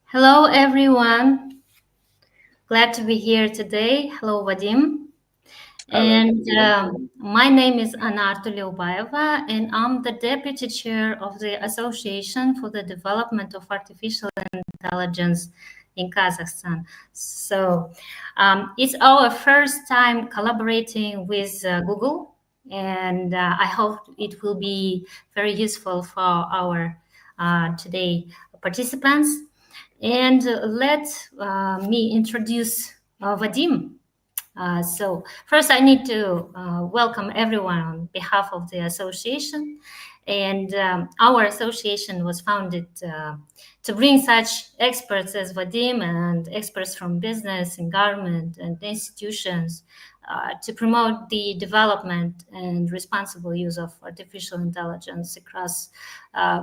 Hello, everyone. Glad to be here today. Hello, Vadim. And my name is Anna Artulyubaeva, and I'm the Deputy Chair of the Association for the Development of Artificial Intelligence in Kazakhstan. So it's our first time collaborating with Google, and I hope it will be very useful for our today participants. And let me introduce Vadim. So first, I need to welcome everyone on behalf of the association. And our association was founded to bring such experts as Vadim and experts from business and government and institutions to promote the development and responsible use of artificial intelligence across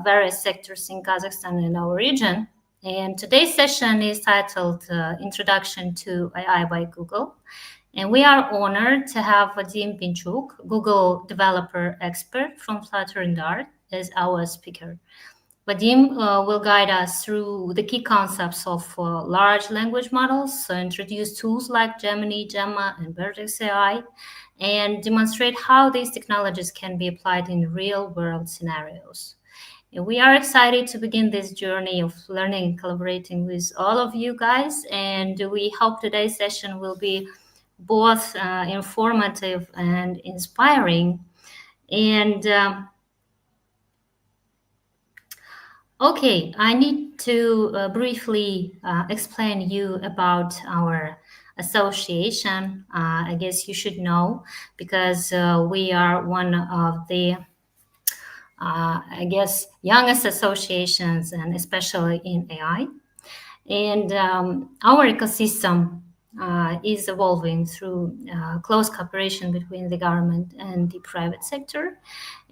various sectors in Kazakhstan and our region. And today's session is titled Introduction to AI by Google. And we are honored to have Vadim Pinchuk, Google developer expert from Flutter and Dart, as our speaker. Vadim will guide us through the key concepts of large language models, so introduce tools like Gemini, Gemma, and Vertex.AI, and demonstrate how these technologies can be applied in real-world scenarios. And we are excited to begin this journey of learning and collaborating with all of you guys, and we hope today's session will be both informative and inspiring. And okay, I need to briefly explain you about our association. I guess you should know because we are one of the I guess youngest associations, and especially in AI. And our ecosystem is evolving through close cooperation between the government and the private sector.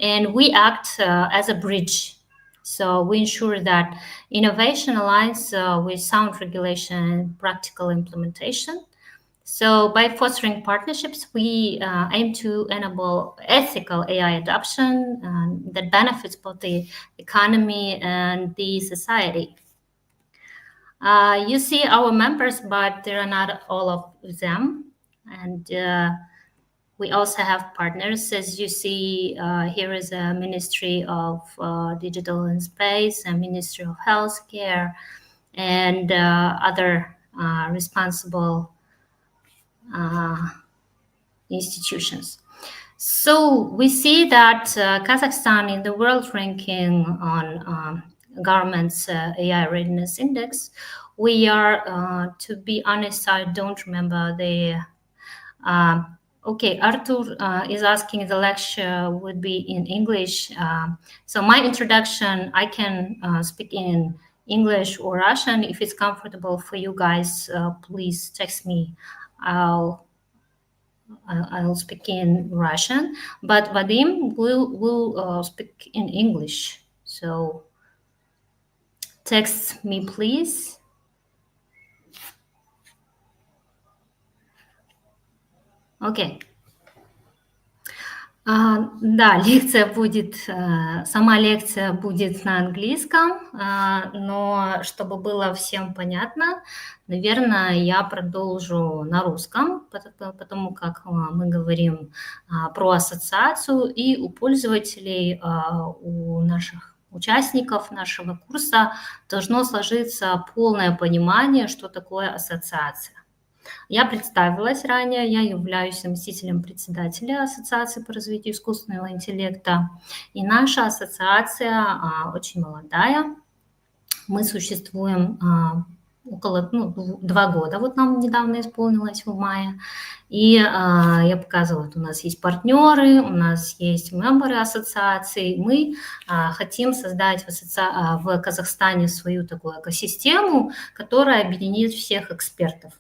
And we act as a bridge. So we ensure that innovation aligns with sound regulation and practical implementation. So by fostering partnerships, we aim to enable ethical AI adoption that benefits both the economy and the society. You see our members, but there are not all of them. And we also have partners. As you see, here is a Ministry of Digital and Space, a Ministry of Healthcare, and other responsible institutions. So we see that Kazakhstan in the world ranking on government's AI readiness index, we are, to be honest, I don't remember the, okay, Artur is asking if the lecture would be in English. So my introduction, I can speak in English or Russian. If it's comfortable for you guys, please text me. I'll speak in Russian, but Vadim will speak in English. So text me, please. Окей. Да, лекция будет, сама лекция будет на английском, но чтобы было всем понятно, наверное, я продолжу на русском, потому как мы говорим про ассоциацию, и у пользователей, у наших участников нашего курса должно сложиться полное понимание, что такое ассоциация. Я представилась ранее, я являюсь заместителем председателя Ассоциации по развитию искусственного интеллекта. И наша ассоциация очень молодая. Мы существуем около 2 года, вот нам недавно исполнилось в мае. И я показывала, вот у нас есть партнеры, у нас есть мемберы ассоциации. Мы хотим создать в Казахстане свою такую экосистему, которая объединит всех экспертов.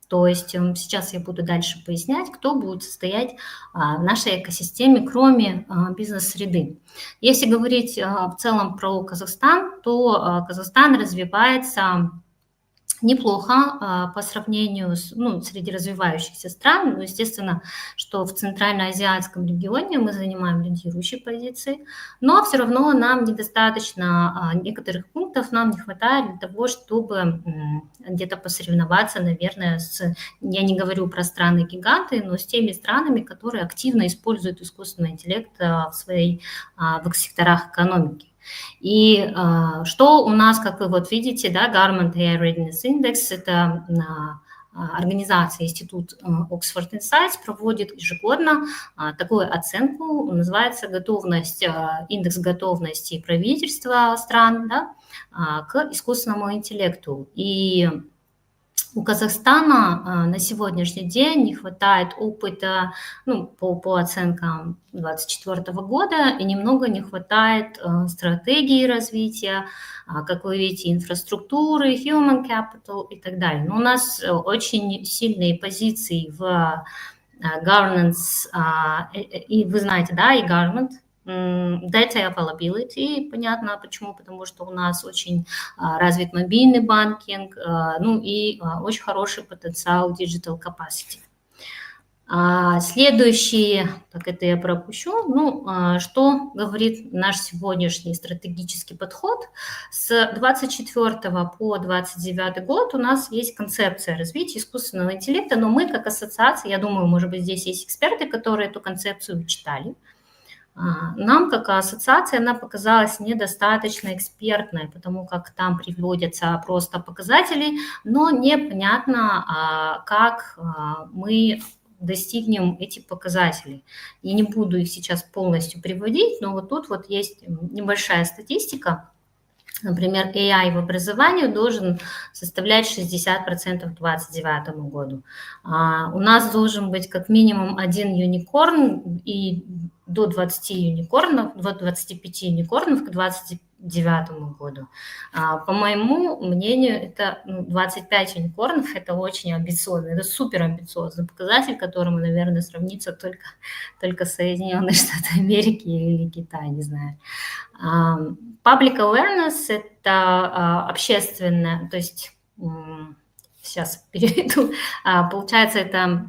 То есть сейчас я буду дальше пояснять, кто будет состоять в нашей экосистеме, кроме бизнес-среды. Если говорить в целом про Казахстан, то Казахстан развивается неплохо по сравнению с, ну, среди развивающихся стран. Ну, естественно, что в Центральноазиатском регионе мы занимаем лидирующие позиции, но все равно нам недостаточно некоторых пунктов, нам не хватает для того, чтобы где-то посоревноваться, наверное, я не говорю про страны-гиганты, но с теми странами, которые активно используют искусственный интеллект в их секторах экономики. И что у нас, как вы вот видите, да, Government AI Readiness Index, это организация, институт Oxford Insights проводит ежегодно такую оценку, называется индекс готовности правительства стран, да, к искусственному интеллекту. И у Казахстана на сегодняшний день не хватает опыта, ну, по оценкам 2024 года, и немного не хватает стратегии развития, как вы видите, инфраструктуры, human capital и так далее. Но у нас очень сильные позиции в governance, и вы знаете, да, и government, data availability, понятно почему, потому что у нас очень развит мобильный банкинг, ну и очень хороший потенциал digital capacity. Следующий, так это я пропущу, ну, что говорит наш сегодняшний стратегический подход. С 24 по 29 год у нас есть концепция развития искусственного интеллекта, но мы как ассоциация, я думаю, может быть, здесь есть эксперты, которые эту концепцию читали. Нам, как ассоциация, она показалась недостаточно экспертной, потому как там приводятся просто показатели, но непонятно, как мы достигнем эти показатели. Я не буду их сейчас полностью приводить, но вот тут вот есть небольшая статистика. Например, AI в образовании должен составлять 60% к 2029 году. У нас должен быть как минимум 1 юникорн и до 20 юникорнов, до 25 юникорнов к 2029 году. По моему мнению, это 25 юникорнов, это очень амбициозно, это супер амбициозный показатель, которому, наверное, сравнится только Соединенные Штаты Америки или Китай, не знаю. Public awareness – это общественное, то есть, сейчас переведу, получается, это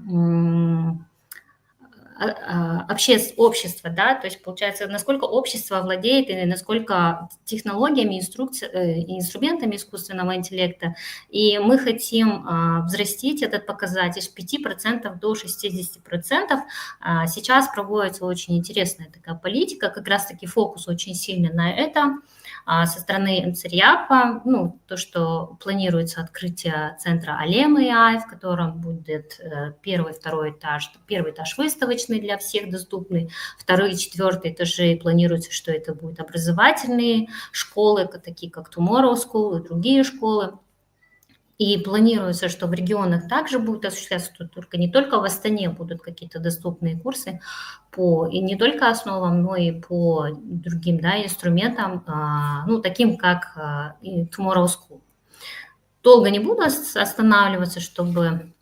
общество, да, то есть, получается, насколько общество владеет и насколько технологиями, инструментами искусственного интеллекта. И мы хотим взрастить этот показатель с 5% до 60%. Сейчас проводится очень интересная такая политика, как раз-таки фокус очень сильный на это. Со стороны НЦРИАПа, ну, то, что планируется открытие центра Qaz.AI, в котором будет первый этаж выставочный для всех доступный, второй и четвертый этажи планируется, что это будут образовательные школы, такие как Tomorrow School и другие школы. И планируется, что в регионах также будут осуществляться, только не только в Астане будут какие-то доступные курсы и не только основам, но и по другим, да, инструментам, ну, таким как Tomorrow School. Долго не буду останавливаться, чтобы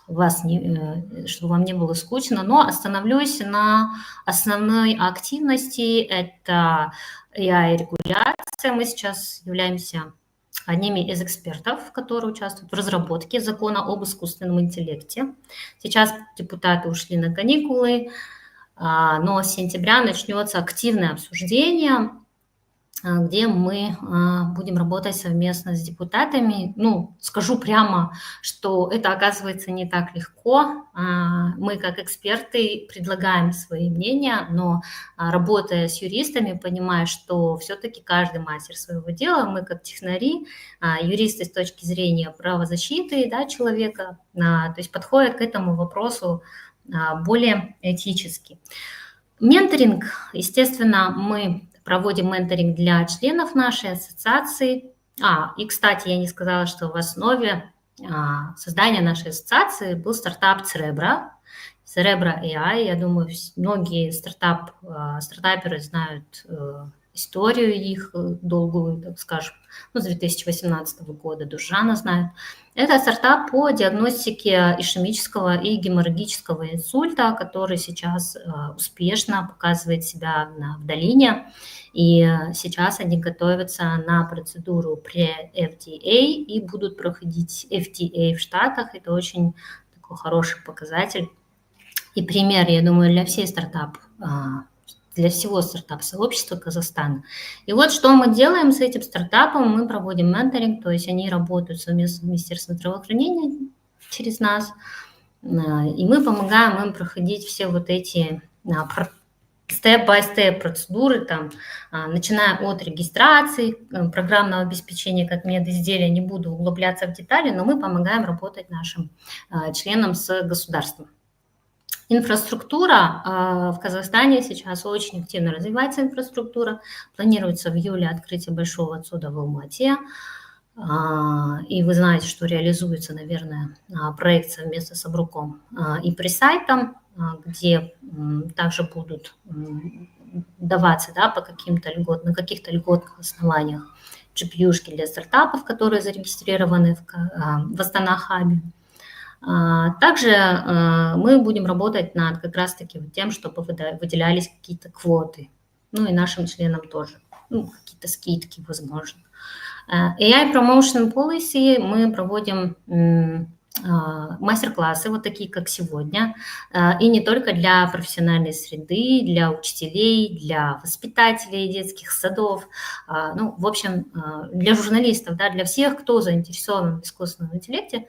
вам не было скучно, но остановлюсь на основной активности. Это AI-регуляция. Мы сейчас являемся одними из экспертов, которые участвуют в разработке закона об искусственном интеллекте. Сейчас депутаты ушли на каникулы, но с сентября начнется активное обсуждение, где мы будем работать совместно с депутатами. Ну, скажу прямо, что это оказывается не так легко. Мы, как эксперты, предлагаем свои мнения, но работая с юристами, понимая, что все-таки каждый мастер своего дела, мы как технари, юристы с точки зрения правозащиты, да, человека, то есть подходят к этому вопросу более этически. Менторинг, естественно, мы проводим менторинг для членов нашей ассоциации. И, кстати, я не сказала, что в основе создания нашей ассоциации был стартап Qaz.AI. Я думаю, многие стартаперы знают историю их долгую, так скажем, с 2018 года Дужана знает. Это стартап по диагностике ишемического и геморрагического инсульта, который сейчас успешно показывает себя в долине. И сейчас они готовятся на процедуру pre-FDA и будут проходить FDA в Штатах. Это очень такой хороший показатель и пример, я думаю, для всего стартап-сообщества Казахстана. И вот что мы делаем с этим стартапом. Мы проводим менторинг, то есть они работают совместно с Министерством здравоохранения через нас, и мы помогаем им проходить все вот эти степ-бай-степ процедуры, начиная от регистрации, программного обеспечения как медизделия, не буду углубляться в детали, но мы помогаем работать нашим членам с государством. Инфраструктура в Казахстане сейчас очень активно развивается. Инфраструктура. Планируется в июле открытие большого отсюда в Алмате. И вы знаете, что реализуется, наверное, проект совместно с Абруком и Пресайтом, где также будут даваться по на каких-то льготных основаниях GPU-шки для стартапов, которые зарегистрированы в Астана-хабе. Также мы будем работать над как раз-таки тем, чтобы выделялись какие-то квоты, и нашим членам тоже, какие-то скидки, возможно. AI Promotion Policy мы проводим мастер-классы, вот такие, как сегодня, и не только для профессиональной среды, для учителей, для воспитателей детских садов, в общем, для журналистов, для всех, кто заинтересован в искусственном интеллекте,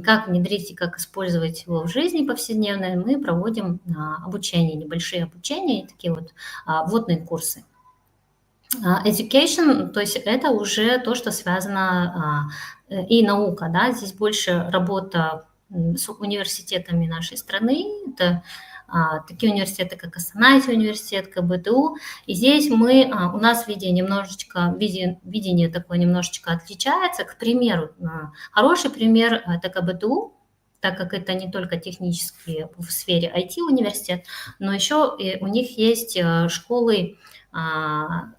как внедрить и как использовать его в жизни повседневной, мы проводим обучение, небольшие обучения и такие вот вводные курсы. Education, то есть это уже то, что связано и наука, здесь больше работа с университетами нашей страны, это такие университеты, как Астана-IT университет, КБТУ, и здесь у нас видение такое немножечко отличается. К примеру, хороший пример – это КБТУ, так как это не только технический в сфере IT университет, но еще у них есть школы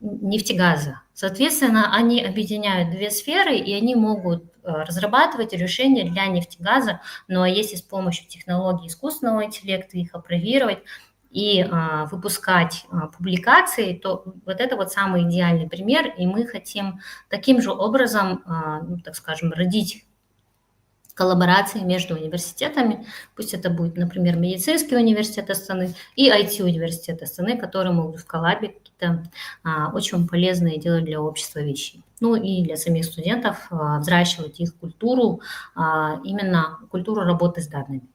нефтегаза. Соответственно, они объединяют две сферы, и они могут разрабатывать решения для нефтегаза, если с помощью технологий искусственного интеллекта их апробировать и выпускать публикации, то вот это вот самый идеальный пример, и мы хотим таким же образом, так скажем, родить коллаборации между университетами, пусть это будет, например, медицинский университет Астаны и IT-университет Астаны, которые могут в коллабе какие-то очень полезные делать для общества вещи. И для самих студентов взращивать их культуру, именно культуру работы с данными.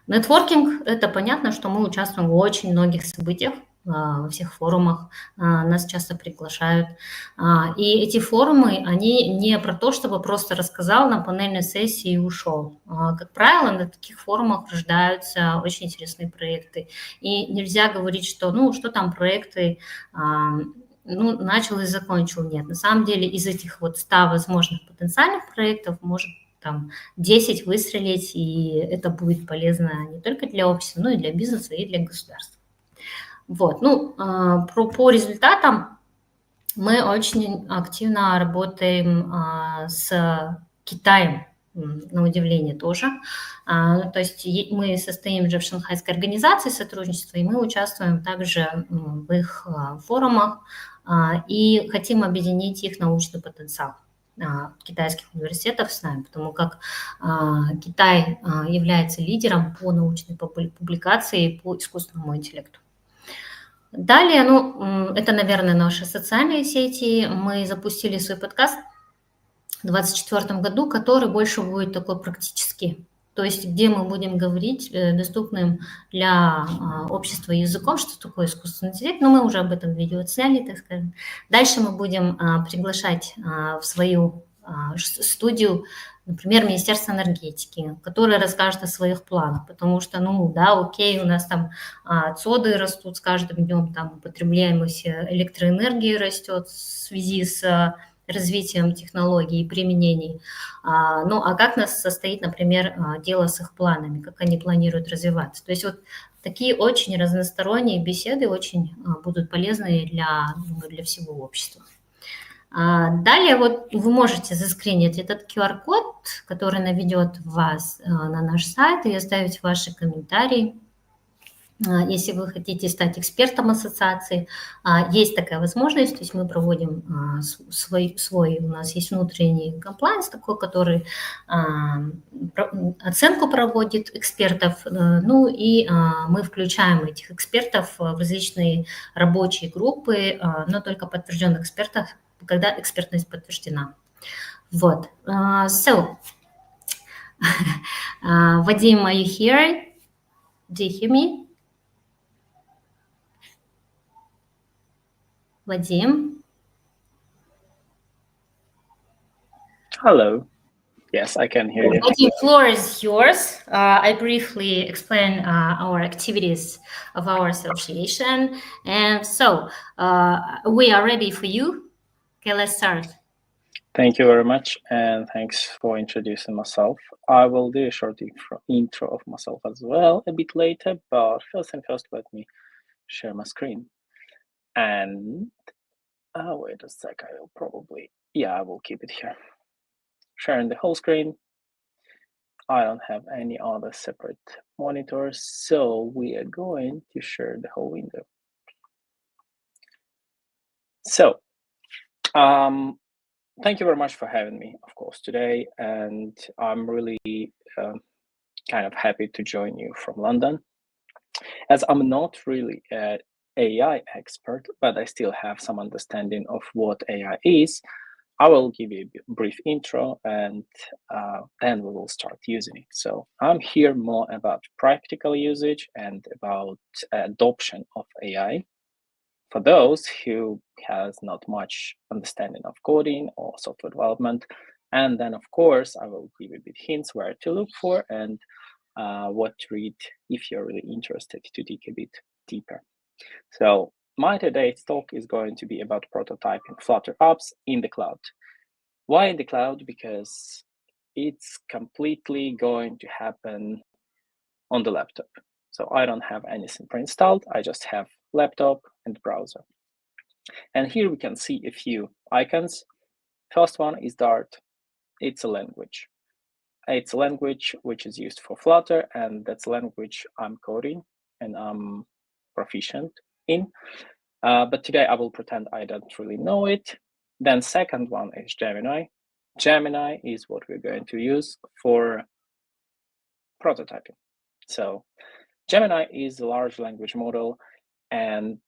Нетворкинг – это понятно, что мы участвуем в очень многих событиях, во всех форумах, нас часто приглашают. И эти форумы, они не про то, чтобы просто рассказал на панельной сессии и ушел. Как правило, на таких форумах рождаются очень интересные проекты. И нельзя говорить, что, что там проекты, начал и закончил. Нет, на самом деле из этих 100 возможных потенциальных проектов может 10 выстрелить, и это будет полезно не только для общества, но и для бизнеса, и для государства. По результатам мы очень активно работаем с Китаем, на удивление тоже. То есть мы состоим же в шанхайской организации сотрудничества, и мы участвуем также в их форумах и хотим объединить их научный потенциал китайских университетов с нами, потому как Китай является лидером по научной публикации по искусственному интеллекту. Далее, это, наверное, наши социальные сети. Мы запустили свой подкаст в 2024 году, который больше будет такой практический, то есть где мы будем говорить доступным для общества языком, что такое искусственный интеллект, но мы уже об этом видео отсняли, так скажем. Дальше мы будем приглашать в свою студию, например, Министерство энергетики, которое расскажет о своих планах, потому что, окей, у нас там цоды растут с каждым днем, употребляемость электроэнергии растет в связи с развитием технологий и применений. А как нас состоит, например, дело с их планами, как они планируют развиваться. То есть такие очень разносторонние беседы, очень будут полезны для всего общества. Далее вот вы можете заскринить этот QR-код, который наведет вас на наш сайт, и оставить ваши комментарии. Если вы хотите стать экспертом ассоциации, есть такая возможность, то есть мы проводим свой у нас есть внутренний комплайнс такой, который оценку проводит экспертов, ну и мы включаем этих экспертов в различные рабочие группы, но только подтвержденных экспертов, когда экспертность подтверждена. Вот. So, Vadim, are you here? Do you hear me? Vadim? Hello. Yes, I can hear you. Vadim, floor is yours. I briefly explain our activities of our association. And so we are ready for you. Okay, let's start. Thank you very much, and thanks for introducing myself. I will do a short intro of myself as well a bit later, but first, let me share my screen. And wait a sec, I will probably, yeah, I will keep it here. Sharing the whole screen. I don't have any other separate monitors, so we are going to share the whole window. So, thank you very much for having me, of course, today, and I'm really kind of happy to join you from London. As I'm not really an AI expert, but I still have some understanding of what AI is, I will give you a brief intro and then we will start using it. So I'm here more about practical usage and about adoption of AI for those who has not much understanding of coding or software development. And then, of course, I will give you a bit hints where to look for and what to read if you're really interested to dig a bit deeper. So my today's talk is going to be about prototyping Flutter apps in the cloud. Why in the cloud? Because it's completely going to happen on the laptop. So I don't have anything pre-installed. I just have laptop and browser. And here we can see a few icons. First one is Dart. It's a language. It's a language which is used for Flutter, and that's a language I'm coding and I'm proficient in. But today I will pretend I don't really know it. Then second one is Gemini. Gemini is what we're going to use for prototyping. So Gemini is a large language model, and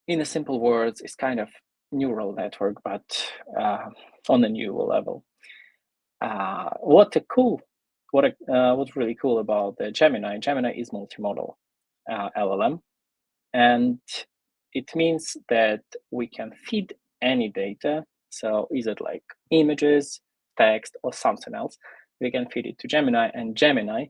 in a simple words, it's kind of neural network, but on a new level. What's really cool about the Gemini is multimodal LLM, and it means that we can feed any data. So is it like images, text, or something else? We can feed it to Gemini, and Gemini,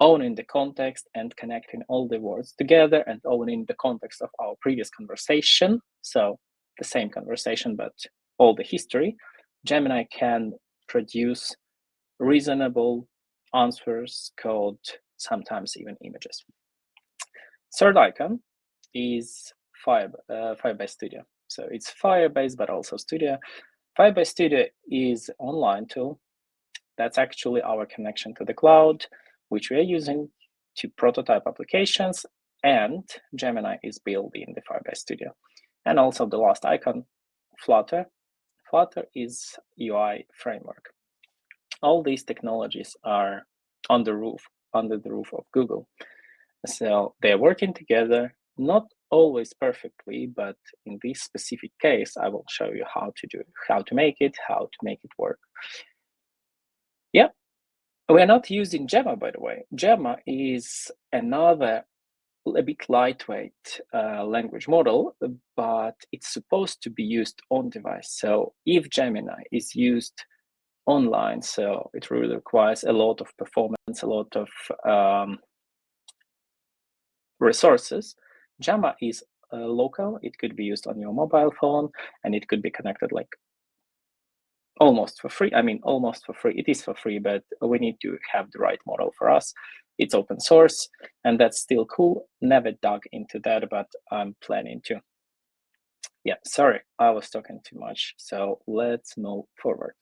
owning the context and connecting all the words together and owning the context of our previous conversation, so the same conversation but all the history, Gemini can produce reasonable answers, code, sometimes even images. Third icon is Firebase Studio. So it's Firebase but also Studio. Firebase Studio is an online tool. That's actually our connection to the cloud, which we are using to prototype applications, and Gemini is built in the Firebase Studio. And also the last icon, Flutter. Flutter is UI framework. All these technologies are under the roof of Google. So they're working together, not always perfectly, but in this specific case, I will show you how to make it work. Yeah. We're not using Gemma, by the way. Gemma is another a bit lightweight language model, but it's supposed to be used on device. So if Gemini is used online, so it really requires a lot of performance, a lot of resources. Gemma is local. It could be used on your mobile phone, and it could be connected like almost for free. I mean, almost for free. It is for free, but we need to have the right model for us. It's open source, and that's still cool. Never dug into that, but I'm planning to. Yeah, sorry, I was talking too much. So let's move forward.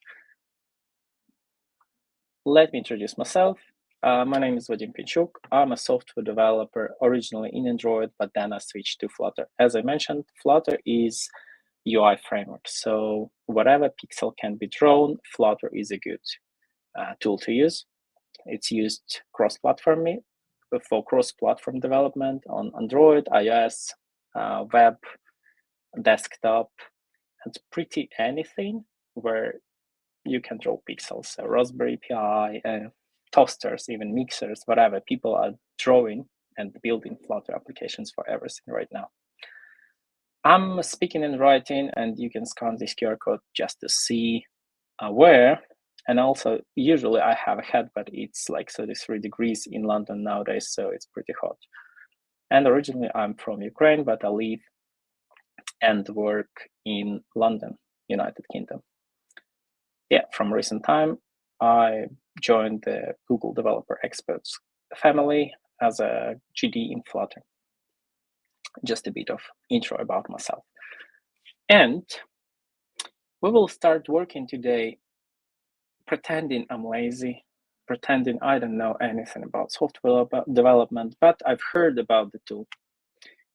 Let me introduce myself. My name is Vadim Pinchuk. I'm a software developer originally in Android, but then I switched to Flutter. As I mentioned, Flutter is UI framework. So whatever pixel can be drawn, Flutter is a good tool to use. It's used cross-platform for cross-platform development on Android, iOS, web, desktop, and pretty anything where you can draw pixels. So Raspberry Pi, toasters, even mixers, whatever. People are drawing and building Flutter applications for everything right now. I'm speaking and writing, and you can scan this QR code just to see where. And also, usually I have a hat, but it's like 33 degrees in London nowadays, so it's pretty hot. And originally I'm from Ukraine, but I live and work in London, United Kingdom. Yeah, from recent time, I joined the Google Developer Experts family as a GD in Flutter. Just a bit of intro about myself. And we will start working today pretending I'm lazy, pretending I don't know anything about software development, but I've heard about the tool.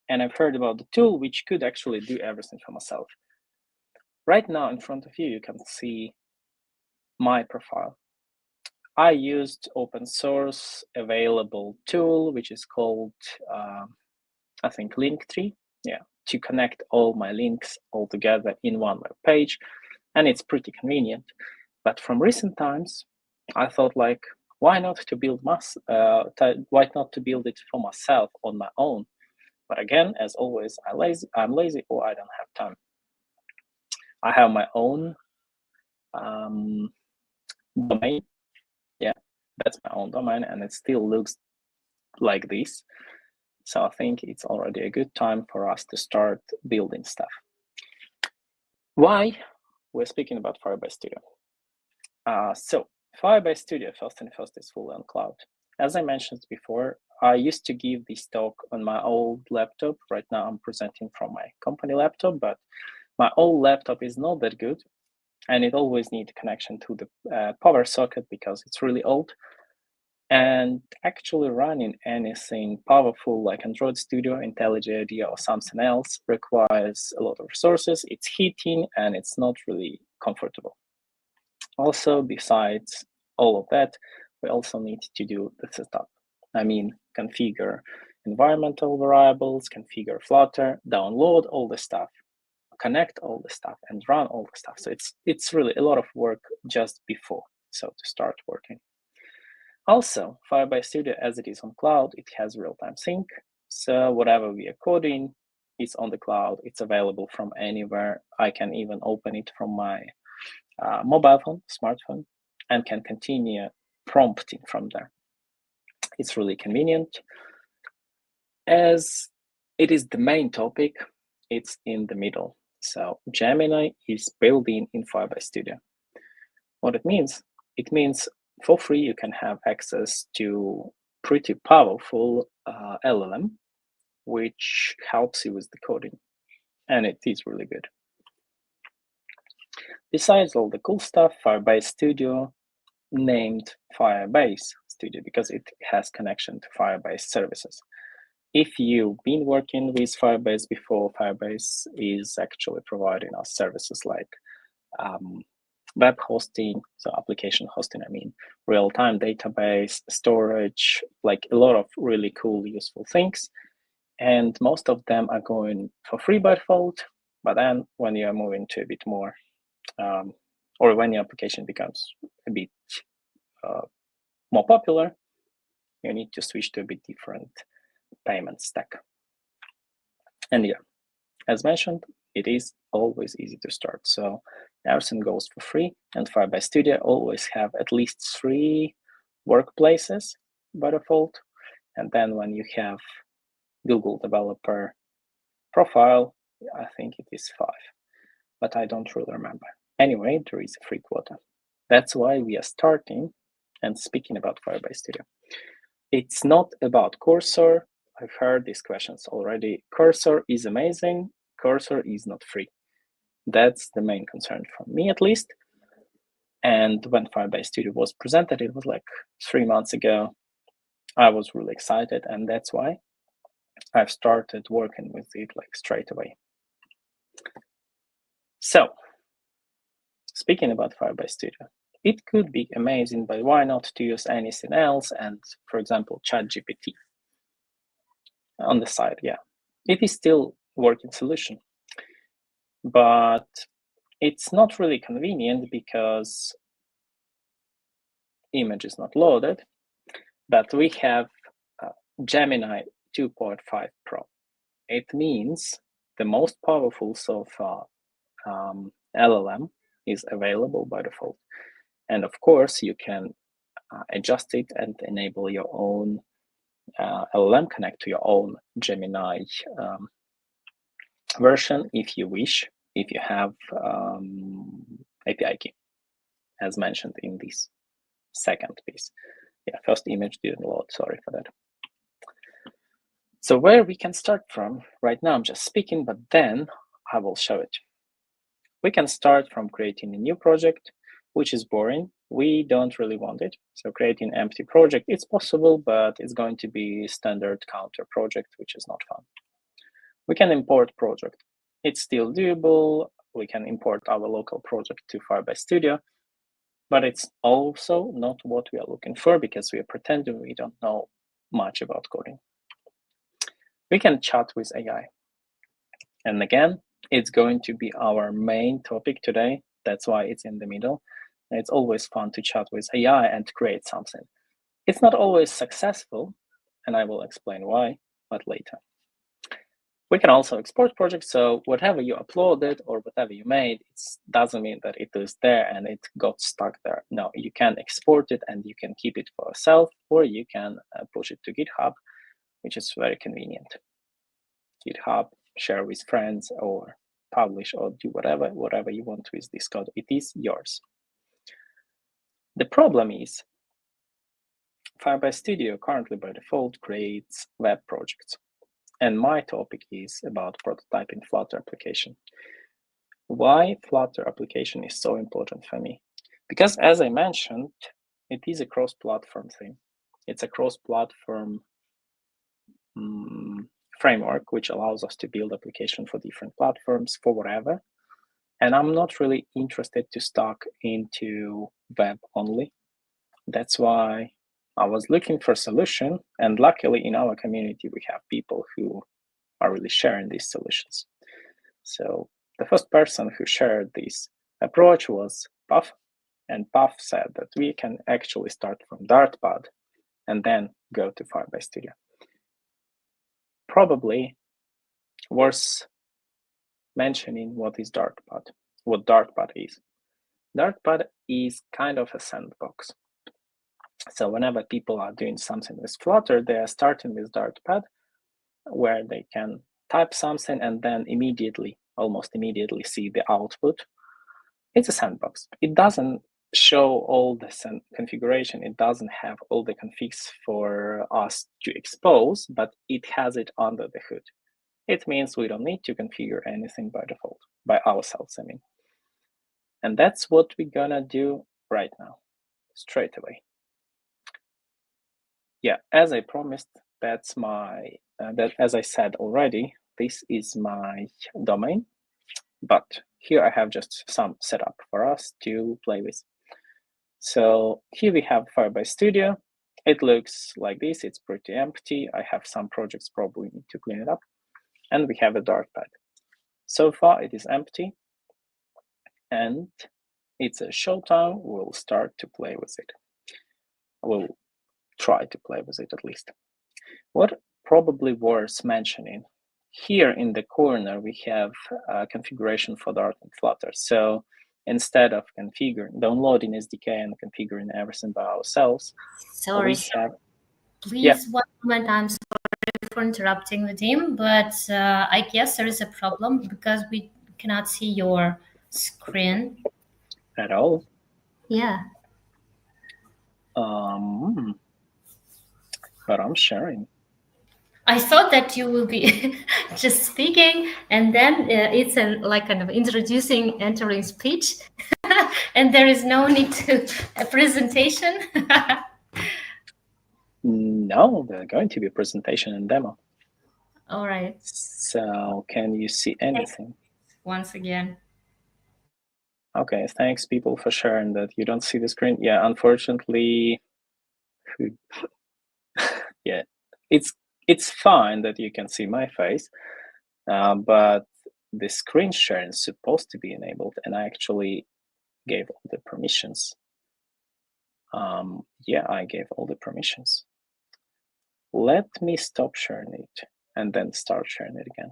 And I've heard about the tool which could actually do everything for myself. Right now in front of you, you can see my profile. I used open source available tool, which is called, I think, Linktree, to connect all my links all together in one web page. And it's pretty convenient. But from recent times, I thought, like, why not to build why not to build it for myself on my own? But again, as always, I'm lazy or I don't have time. I have my own domain. Yeah, that's my own domain, and it still looks like this. So I think it's already a good time for us to start building stuff. Why? We're speaking about Firebase Studio. So Firebase Studio, first and first, is fully on cloud. As I mentioned before, I used to give this talk on my old laptop. Right now I'm presenting from my company laptop, but my old laptop is not that good, and it always needs connection to the power socket because it's really old. And actually running anything powerful like Android Studio, IntelliJ IDEA, or something else requires a lot of resources. It's heating and it's not really comfortable. Also, besides all of that, we also need to do the setup. I mean, configure environmental variables, configure Flutter, download all the stuff, connect all the stuff, and run all the stuff. So it's really a lot of work just before, so to start working. Also, Firebase Studio, as it is on cloud, it has real-time sync. So whatever we are coding is on the cloud. It's available from anywhere. I can even open it from my mobile phone, smartphone, and can continue prompting from there. It's really convenient. As it is the main topic, it's in the middle. So Gemini is built in Firebase Studio. What it means? It means for free you can have access to pretty powerful LLM, which helps you with the coding, and it is really good. Besides all the cool stuff, Firebase Studio named Firebase Studio because it has connection to Firebase services. If you've been working with Firebase before, Firebase is actually providing us services like web hosting, so application hosting, real-time database, storage, like a lot of really cool, useful things. And most of them are going for free by default. But then when you are moving to a bit more, or when your application becomes a bit more popular, you need to switch to a bit different payment stack. And yeah, as mentioned, it is always easy to start. So everything goes for free, and Firebase Studio always have at least 3 workplaces by default. And then when you have Google developer profile, I think it is 5, but I don't really remember. Anyway, there is a free quota. That's why we are starting and speaking about Firebase Studio. It's not about cursor. I've heard these questions already. Cursor is amazing. Cursor is not free. That's the main concern from me, at least. And when Firebase Studio was presented, it was like 3 months ago. I was really excited, and that's why I've started working with it like straight away. So, speaking about Firebase Studio, it could be amazing, but why not to use anything else? And for example, ChatGPT on the side, yeah, it is still a working solution, but it's not really convenient because image is not loaded. But we have Gemini 2.5 Pro. It means the most powerful so far LLM is available by default. And of course, you can adjust it and enable your own LLM, connect to your own Gemini version if you wish, if you have API key, as mentioned in this second piece. Yeah, first image didn't load, sorry for that. So where we can start from, right now I'm just speaking, but then I will show it. We can start from creating a new project, which is boring. We don't really want it. So creating an empty project, it's possible, but it's going to be standard counter project, which is not fun. We can import project. It's still doable. We can import our local project to Firebase Studio, but it's also not what we are looking for because we are pretending we don't know much about coding. We can chat with AI. And again, it's going to be our main topic today. That's why it's in the middle. It's always fun to chat with AI and create something. It's not always successful, and I will explain why, but later. We can also export projects, so whatever you uploaded or whatever you made, it doesn't mean that it is there and it got stuck there. No, you can export it and you can keep it for yourself, or you can push it to GitHub, which is very convenient. GitHub, share with friends, or publish, or do whatever you want with this code. It is yours. The problem is Firebase Studio currently by default creates web projects. And my topic is about prototyping Flutter application. Why Flutter application is so important for me? Because as I mentioned, it is a cross-platform thing. It's a cross-platform framework which allows us to build application for different platforms for whatever. And I'm not really interested to stuck into web only. That's why I was looking for a solution. And luckily in our community, we have people who are really sharing these solutions. So the first person who shared this approach was Puff. And Puff said that we can actually start from Dartpad and then go to Firebase Studio. Probably worth mentioning what is Dartpad, what Dartpad is. Dartpad is kind of a sandbox. So whenever people are doing something with Flutter, they are starting with Dartpad, where they can type something and then almost immediately see the output. It's a sandbox. It doesn't show all the configuration. It doesn't have all the configs for us to expose, but it has it under the hood. It means we don't need to configure anything by default, by ourselves, I mean. And that's what we're gonna do right now, straight away. Yeah, as I promised, that's my, as I said already, this is my domain, but here I have just some setup for us to play with. So here we have Firebase Studio. It looks like this, it's pretty empty. I have some projects, probably need to clean it up. And we have a Dartpad. So far it is empty and it's a showtime. We'll start to play with it. We'll try to play with it at least. What probably worth mentioning, here in the corner, we have a configuration for Dart and Flutter. So instead of downloading SDK and configuring everything by ourselves, Sorry. Please, one moment. I'm sorry for interrupting the team, but I guess there is a problem because we cannot see your screen at all. Yeah. But I'm sharing. I thought that you will be just speaking, and then it's like kind of introducing, entering speech, and there is no need to a presentation. No, there's going to be a presentation and demo. All right. So can you see anything? Once again. Okay, thanks people for sharing that. You don't see the screen? Yeah, unfortunately, yeah, it's fine that you can see my face, but the screen sharing is supposed to be enabled, and I actually gave all the permissions. Yeah, I gave all the permissions. Let me stop sharing it and then start sharing it again.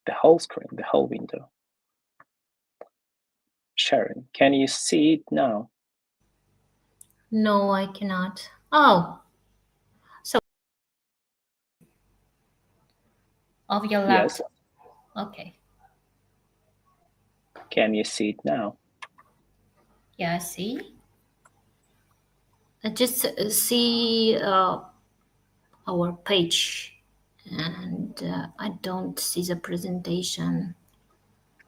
The whole screen, the whole window. Sharing. Can you see it now? No, I cannot. Oh, so of your Yes. laptop. Okay. Can you see it now? Yeah, I see. I just see our page, and I don't see the presentation.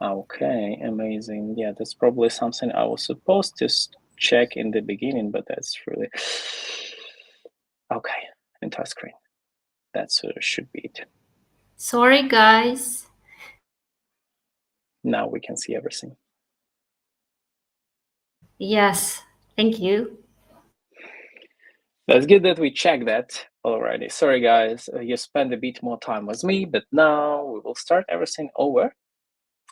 Okay, amazing. Yeah, that's probably something I was supposed to check in the beginning, but that's really okay. Entire screen. That should be it. Sorry, guys. Now we can see everything. Yes, thank you. That's good that we checked that already. Sorry, guys, you spent a bit more time with me, but now we will start everything over.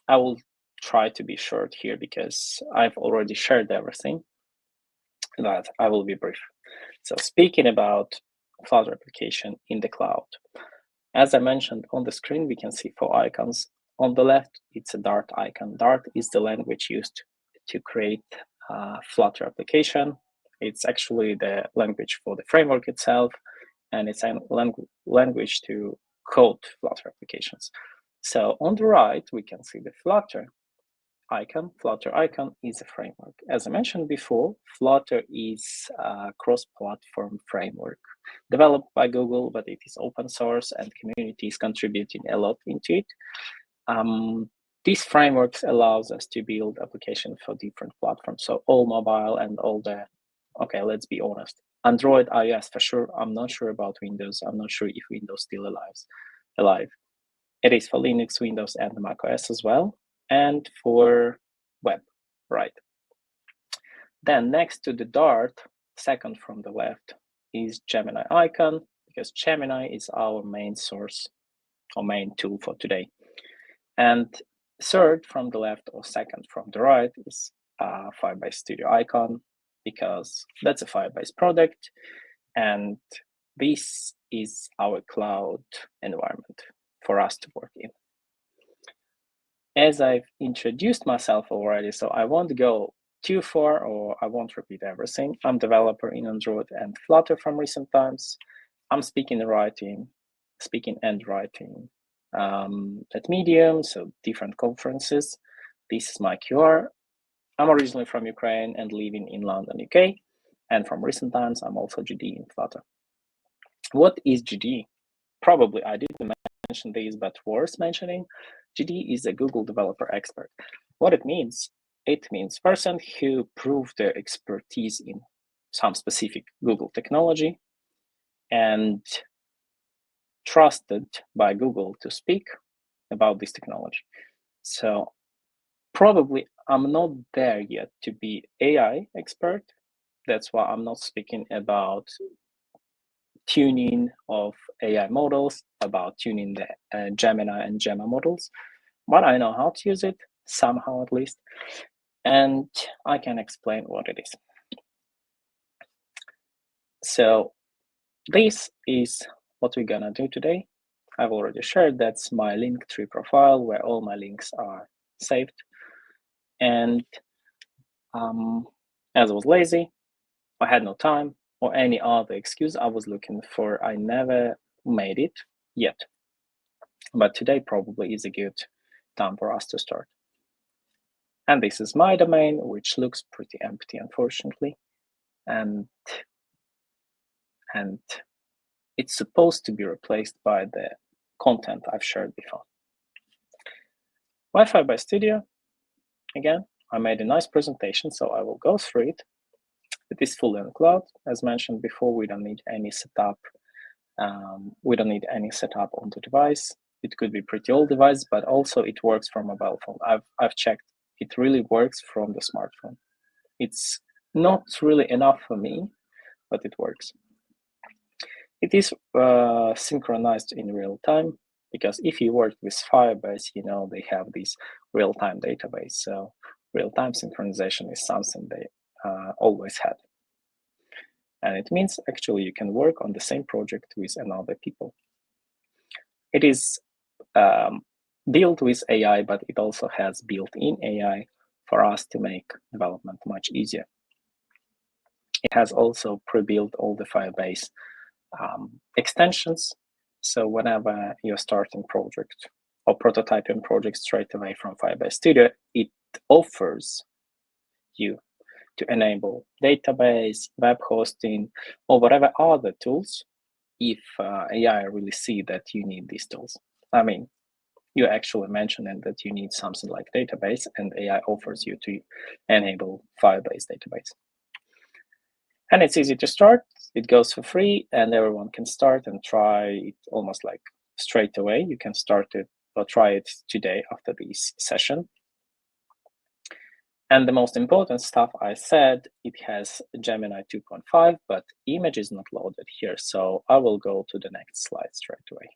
I will try to be short here because I've already shared everything, but I will be brief. So speaking about Flutter application in the cloud, as I mentioned on the screen, we can see 4 icons. On the left, it's a Dart icon. Dart is the language used to create a Flutter application. It's actually the language for the framework itself, and it's a language to code Flutter applications. So on the right, we can see the Flutter icon. Flutter icon is a framework. As I mentioned before, Flutter is a cross-platform framework developed by Google, but it is open source and community is contributing a lot into it. These frameworks allows us to build applications for different platforms. So all mobile and all the, okay, let's be honest, Android, iOS for sure. I'm not sure about Windows. I'm not sure if Windows still alive. It is for Linux, Windows, and Mac OS as well, and for web, right? Then next to the Dart, second from the left, is Gemini icon, because Gemini is our main source or main tool for today. And third from the left or second from the right is Firebase Studio icon, because that's a Firebase product, and this is our cloud environment for us to work in. As I've introduced myself already, so I won't go too far or I won't repeat everything. I'm developer in Android and Flutter from recent times. I'm speaking and writing at Medium, so different conferences. This is my QR. I'm originally from Ukraine and living in London, UK. And from recent times, I'm also GD in Flutter. What is GD? Probably I didn't mention these, but worth mentioning. GD is a Google Developer Expert. What it means person who proved their expertise in some specific Google technology and trusted by Google to speak about this technology. So probably I'm not there yet to be AI expert. That's why I'm not speaking about tuning of AI models, about tuning the Gemini and Gemma models, but I know how to use it, somehow at least, and I can explain what it is. So this is what we're gonna do today. I've already shared that's my Linktree profile where all my links are saved. And as I was lazy, I had no time, or any other excuse I was looking for, I never made it yet. But today probably is a good time for us to start. And this is my domain, which looks pretty empty, unfortunately. And it's supposed to be replaced by the content I've shared before. Wi-Fi by Studio. Again, I made a nice presentation, so I will go through it. It is fully on the cloud. As mentioned before, we don't need any setup. We don't need any setup on the device. It could be pretty old device, but also it works from a mobile phone. I've checked. It really works from the smartphone. It's not really enough for me, but it works. It is synchronized in real time, because if you work with Firebase, you know they have this real-time database. So real-time synchronization is something they always had. And it means actually you can work on the same project with another people. It is built with AI, but it also has built-in AI for us to make development much easier. It has also pre-built all the Firebase extensions. So whenever you're starting project or prototyping project straight away from Firebase Studio, it offers you to enable database, web hosting, or whatever other tools if AI really see that you need these tools. I mean, you actually mentioned that you need something like database, and AI offers you to enable Firebase database. And it's easy to start. It goes for free, and everyone can start and try it almost like straight away. You can start it or try it today after this session. And the most important stuff I said, it has Gemini 2.5, but image is not loaded here. So I will go to the next slide straight away.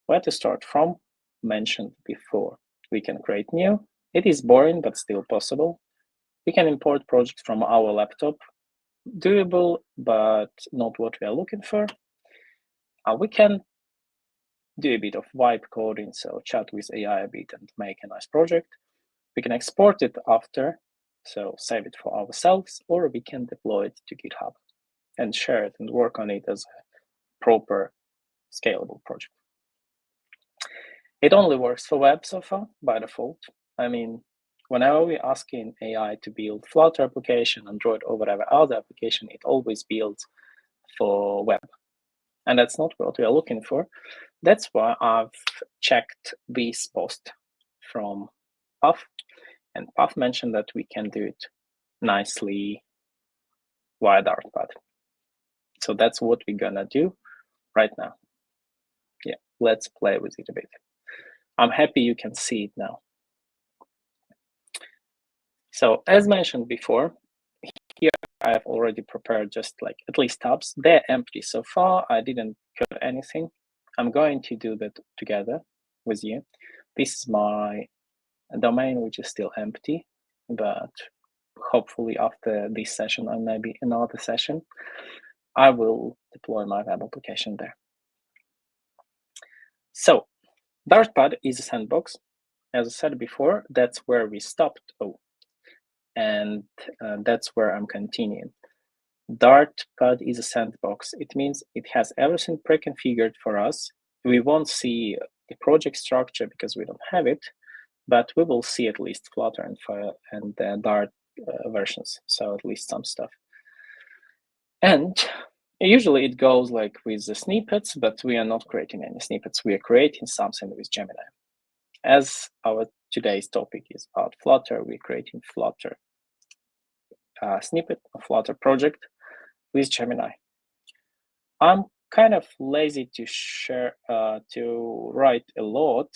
Where to start from? Mentioned before. We can create new. It is boring, but still possible. We can import projects from our laptop. Doable, but not what we are looking for. We can do a bit of vibe coding, so chat with AI a bit and make a nice project. We can export it after, so save it for ourselves, or we can deploy it to GitHub and share it and work on it as a proper scalable project. It only works for web so far by default. I mean, whenever we're asking AI to build Flutter application, Android, or whatever other application, it always builds for web. And that's not what we are looking for. That's why I've checked this post from Puff, and Puff mentioned that we can do it nicely via Dartpad. So that's what we're gonna do right now. Yeah, let's play with it a bit. I'm happy you can see it now. So as mentioned before, here I have already prepared just like at least tabs. They're empty so far. I didn't code anything. I'm going to do that together with you. This is my domain, which is still empty, but hopefully after this session or maybe another session, I will deploy my web application there. So Dartpad is a sandbox. As I said before, that's where we stopped. And that's where I'm continuing. Dartpad is a sandbox. It means it has everything pre-configured for us. We won't see the project structure because we don't have it, but we will see at least Flutter and Fire and Dart versions, so at least some stuff. And usually it goes like with the snippets, but we are not creating any snippets. We are creating something with Gemini. As our today's topic is about Flutter, we're creating Flutter snippet, a Flutter project with Gemini. I'm kind of lazy to share, to write a lot.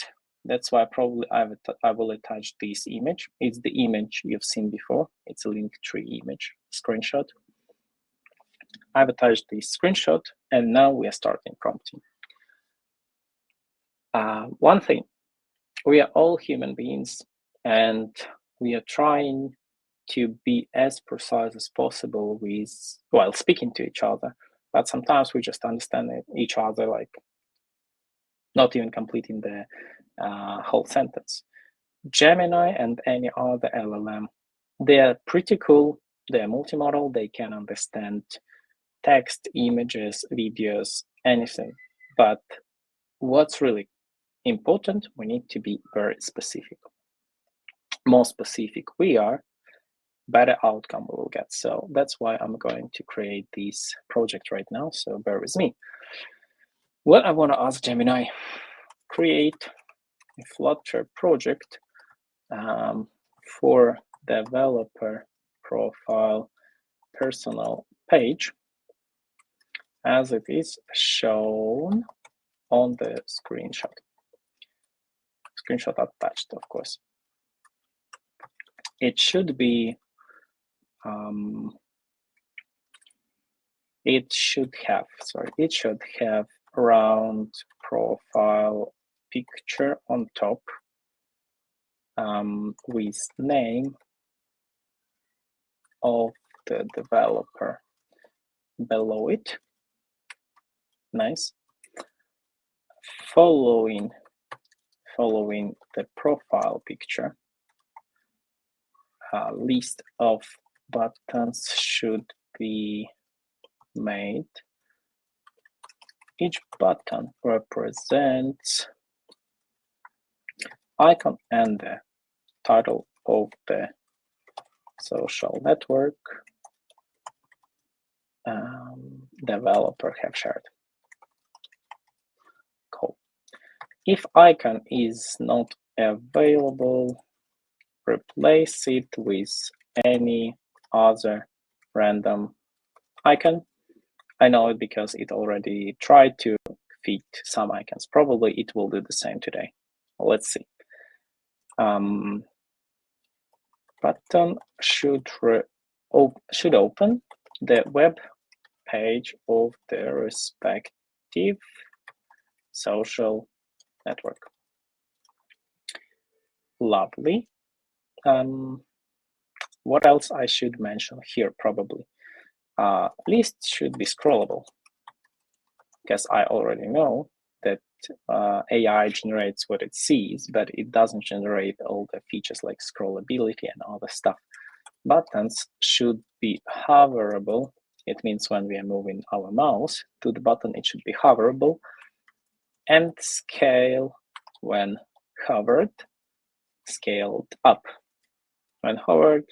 That's why probably I will attach this image. It's the image you've seen before. It's a Linktree image screenshot. I've attached this screenshot, and now we are starting prompting. One thing, we are all human beings, and we are trying to be as precise as possible while speaking to each other. But sometimes we just understand each other, like not even completing the whole sentence. Gemini and any other LLM, they're pretty cool. They're multimodal. They can understand text, images, videos, anything. But what's really important, we need to be very specific. more specific we are, better outcome we will get. So that's why I'm going to create this project right now. So bear with me. Well, I want to ask Gemini, create a Flutter project for developer profile personal page as it is shown on the screenshot. Screenshot attached, of course. It should be, it should have round profile picture on top with name of the developer below it. Nice. Following the profile picture, a list of buttons should be made. Each button represents icon and the title of the social network developer have shared. Cool. If icon is not available, replace it with any other random icon. I know it because it already tried to fit some icons. Probably it will do the same today. Let's see. Button should open the web page of the respective social network. Lovely. What else I should mention here? Probably list should be scrollable, because I already know that AI generates what it sees, but it doesn't generate all the features like scrollability and all the stuff. Buttons should be hoverable. It means when we are moving our mouse to the button, it should be hoverable, and scale when hovered, scaled up when hovered,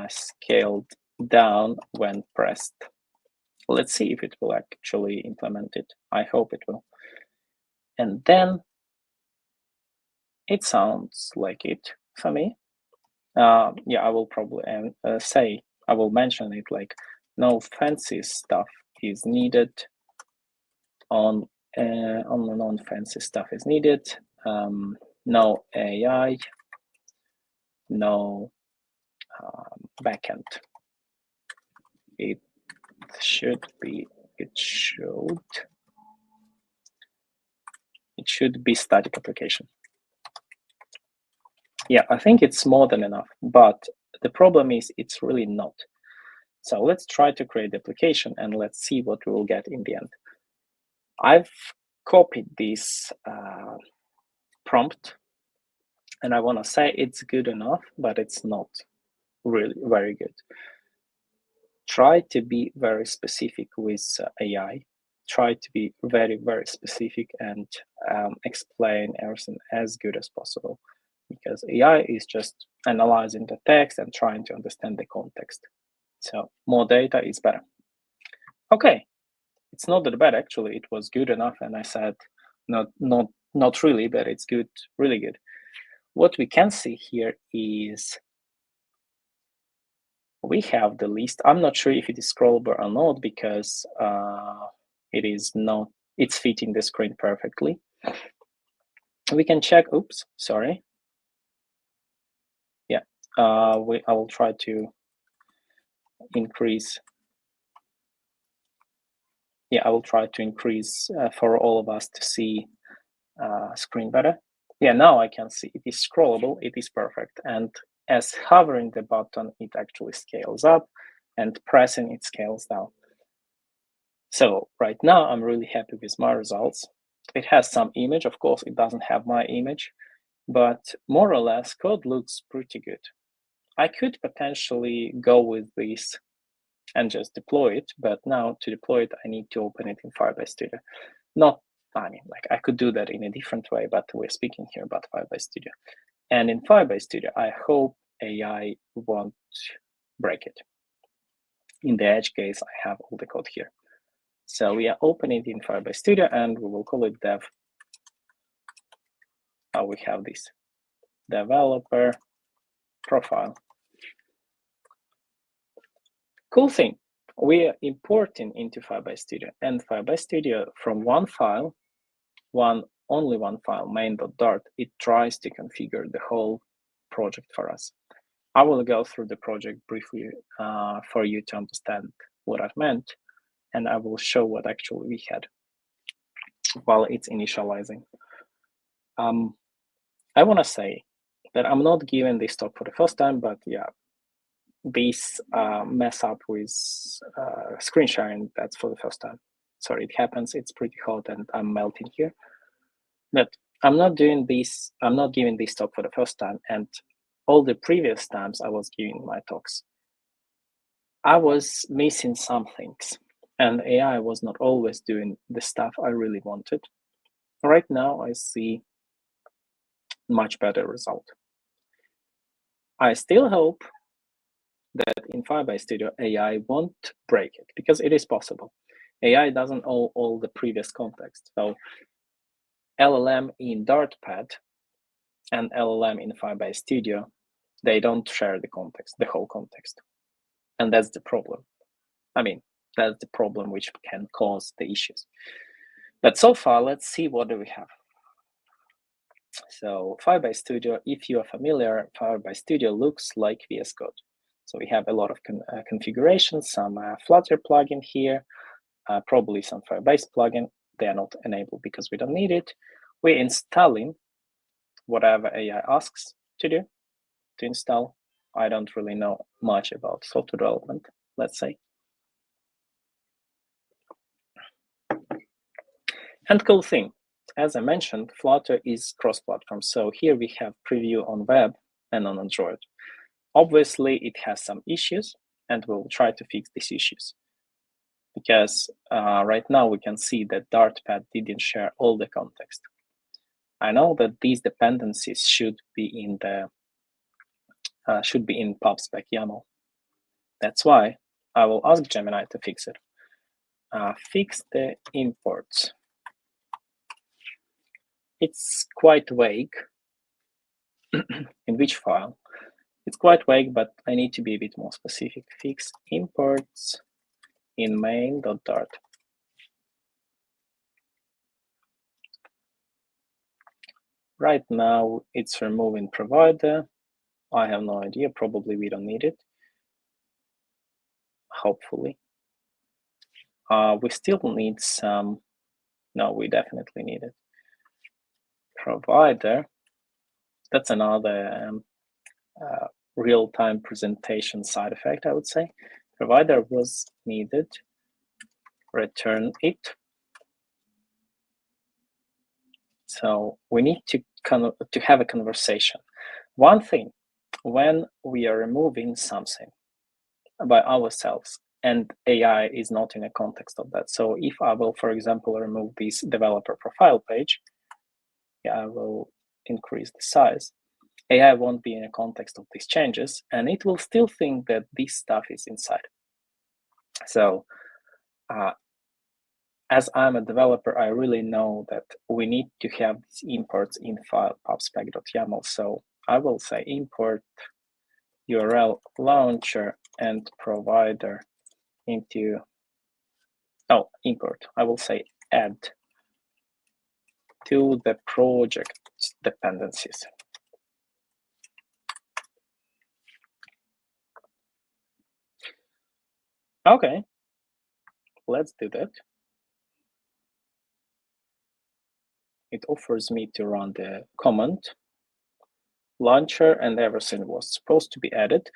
scaled down when pressed. Let's see if it will actually implement it. I hope it will. And then it sounds like it for me. Yeah, I will probably say, I will mention it like no fancy stuff is needed on the non-fancy stuff is needed. No AI, no backend. It should be static application. Yeah, I think it's more than enough, but the problem is it's really not. So let's try to create the application and let's see what we will get in the end. I've copied this prompt and I want to say it's good enough, but it's not really very good. Try to be very specific with AI. Try to be very, very specific and explain everything as good as possible, because AI is just analyzing the text and trying to understand the context. So more data is better. Okay, it's not that bad actually. It was good enough, and I said not really, but it's good, really good. What we can see here is we have the list. I'm not sure if it is scrollable or not, because it is not. It's fitting the screen perfectly. We can check. Oops, sorry. Yeah, I will try to increase. Yeah, I will try to increase for all of us to see screen better. Yeah, now I can see it is scrollable. It is perfect, and as hovering the button, it actually scales up, and pressing it scales down. So right now I'm really happy with my results. It has some image, of course. It doesn't have my image, but more or less code looks pretty good. I could potentially go with this and just deploy it, but now to deploy it, I need to open it in Firebase Studio. I mean, like I could do that in a different way, but we're speaking here about Firebase Studio. And in Firebase Studio, I hope AI won't break it. In the edge case, I have all the code here. So we are opening it in Firebase Studio, and we will call it dev. We have this developer profile. Cool thing, we are importing into Firebase Studio, and Firebase Studio from one file, only one file, main.dart, it tries to configure the whole project for us. I will go through the project briefly for you to understand what I've meant, and I will show what actually we had while it's initializing. I want to say that I'm not giving this talk for the first time, but yeah, this mess up with screen sharing, that's for the first time. Sorry, it happens. It's pretty hot and I'm melting here. But I'm not giving this talk for the first time, and all the previous times I was giving my talks, I was missing some things, and AI was not always doing the stuff I really wanted. Right now, I see much better result. I still hope that in Firebase Studio, AI won't break it, because it is possible. AI doesn't owe all the previous context. So LLM in Dartpad and LLM in Firebase Studio, they don't share the context, the whole context. And that's the problem. I mean, that's the problem which can cause the issues. But so far, let's see what do we have. So Firebase Studio, if you are familiar, Firebase Studio looks like VS Code. So we have a lot of configurations, some Flutter plugin here, probably some Firebase plugin. They are not enabled because we don't need it. We're installing whatever AI asks to do, to install. I don't really know much about software development, let's say. And cool thing, as I mentioned, Flutter is cross-platform. So here we have preview on web and on Android. Obviously, it has some issues, and we'll try to fix these issues. Because right now we can see that Dartpad didn't share all the context. I know that these dependencies should be in the pubspec YAML. That's why I will ask Gemini to fix it. Fix the imports. It's quite vague. In which file? It's quite vague, but I need to be a bit more specific. Fix imports in main.dart. Right now, it's removing provider. I have no idea. Probably we don't need it. Hopefully. We still need some. No, we definitely need it. Provider. That's another real-time presentation side effect, I would say. Provider was needed. Return it. So we need to have a conversation. One thing, when we are removing something by ourselves and AI is not in a context of that. So if I will, for example, remove this developer profile page, I will increase the size. AI won't be in a context of these changes, and it will still think that this stuff is inside. So as I'm a developer, I really know that we need to have these imports in file pubspec.yaml. So I will say import URL launcher and provider into, import. I will say add to the project dependencies. Okay, let's do that. It offers me to run the command launcher, and everything was supposed to be added.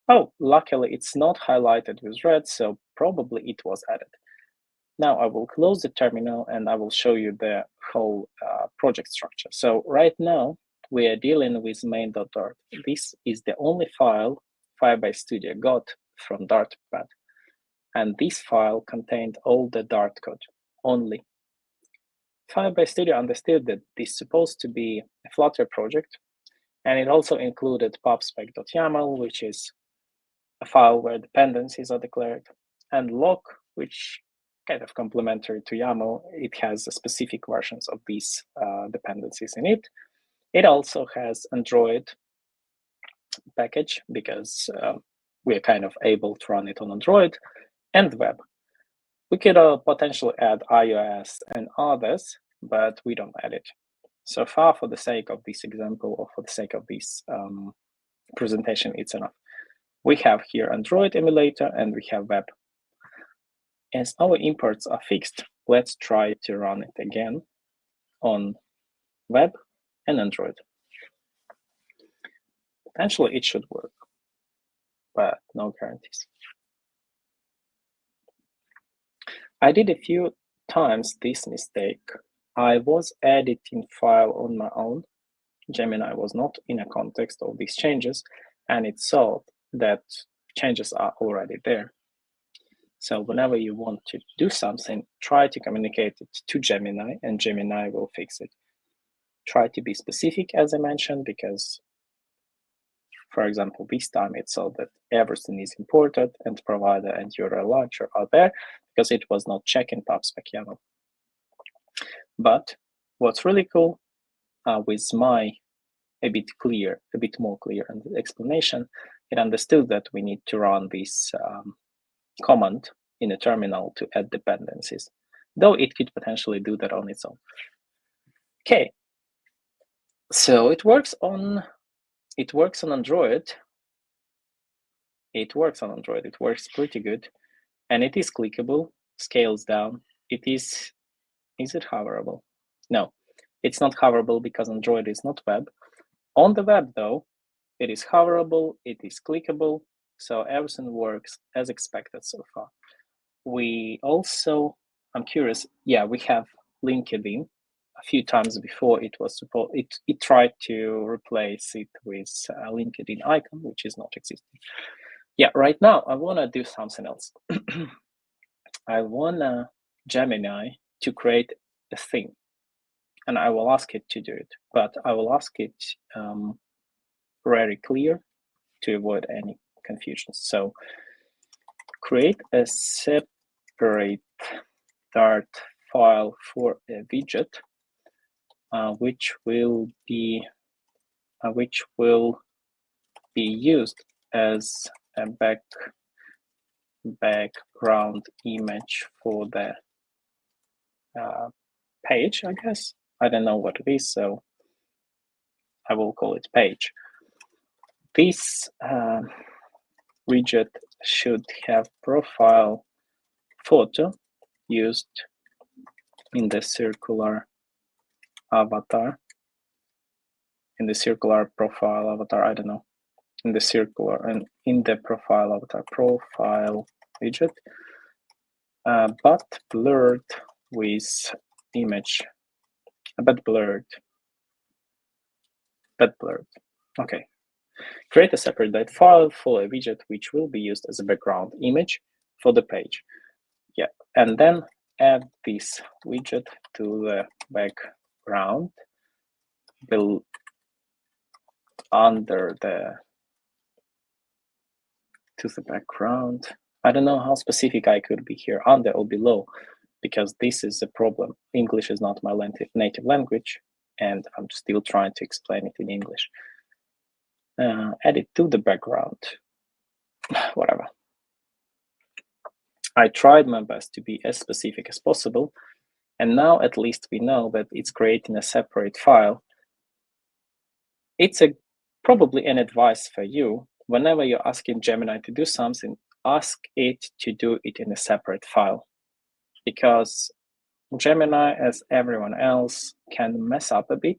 Oh, luckily it's not highlighted with red, so probably it was added. Now I will close the terminal and I will show you the whole project structure. So right now we are dealing with main.dart. This is the only file Firebase Studio got from Dartpad. And this file contained all the Dart code only. Firebase Studio understood that this is supposed to be a Flutter project, And it also included pubspec.yaml, which is a file where dependencies are declared, and lock, which kind of complementary to YAML. It has specific versions of these dependencies in it. It also has Android package because we're kind of able to run it on Android and web. We could potentially add iOS and others, but we don't add it. So far, for the sake of this example or for the sake of this presentation, it's enough. We have here Android emulator and we have web. As our imports are fixed, let's try to run it again on web and Android. Potentially it should work, but no guarantees. I did a few times this mistake. I was editing file on my own. Gemini was not in a context of these changes, and it saw that changes are already there. So whenever you want to do something, try to communicate it to Gemini, and Gemini will fix it. Try to be specific, as I mentioned, because, for example, this time it saw that everything is imported and provider and URL launcher are there because it was not checking pubspec YAML. But what's really cool with my a bit more clear explanation, it understood that we need to run this command in a terminal to add dependencies, though it could potentially do that on its own. Okay, so it works on Android. It works pretty good, and it is clickable, scales down. Is it hoverable? No, it's not hoverable because Android is not web. On the web, though, it is hoverable, it is clickable, so everything works as expected so far. We also, I'm curious, yeah, we have LinkedIn. A few times before it was supposed, it tried to replace it with a LinkedIn icon, which is not existing. Yeah, right now I want to do something else. I want Gemini to create a thing, and I will ask it to do it, but I will ask it very clear to avoid any confusion. So create a separate Dart file for a widget, which will be used as a background image for the page, I guess. I don't know what it is, so I will call it page. This widget should have profile photo used in the circular avatar, in the circular profile avatar, I don't know, in the circular and in the profile avatar profile widget, but blurred with image, but blurred. Okay. Create a separate Dart file for a widget which will be used as a background image for the page. Yeah, and then add this widget to the background to the background. I don't know how specific I could be here, under or below, because this is a problem. English is not my native language, and I'm still trying to explain it in English. Add it to the background, whatever. I tried my best to be as specific as possible, and now at least we know that it's creating a separate file. It's probably an advice for you. Whenever you're asking Gemini to do something, ask it to do it in a separate file, because Gemini, as everyone else, can mess up a bit,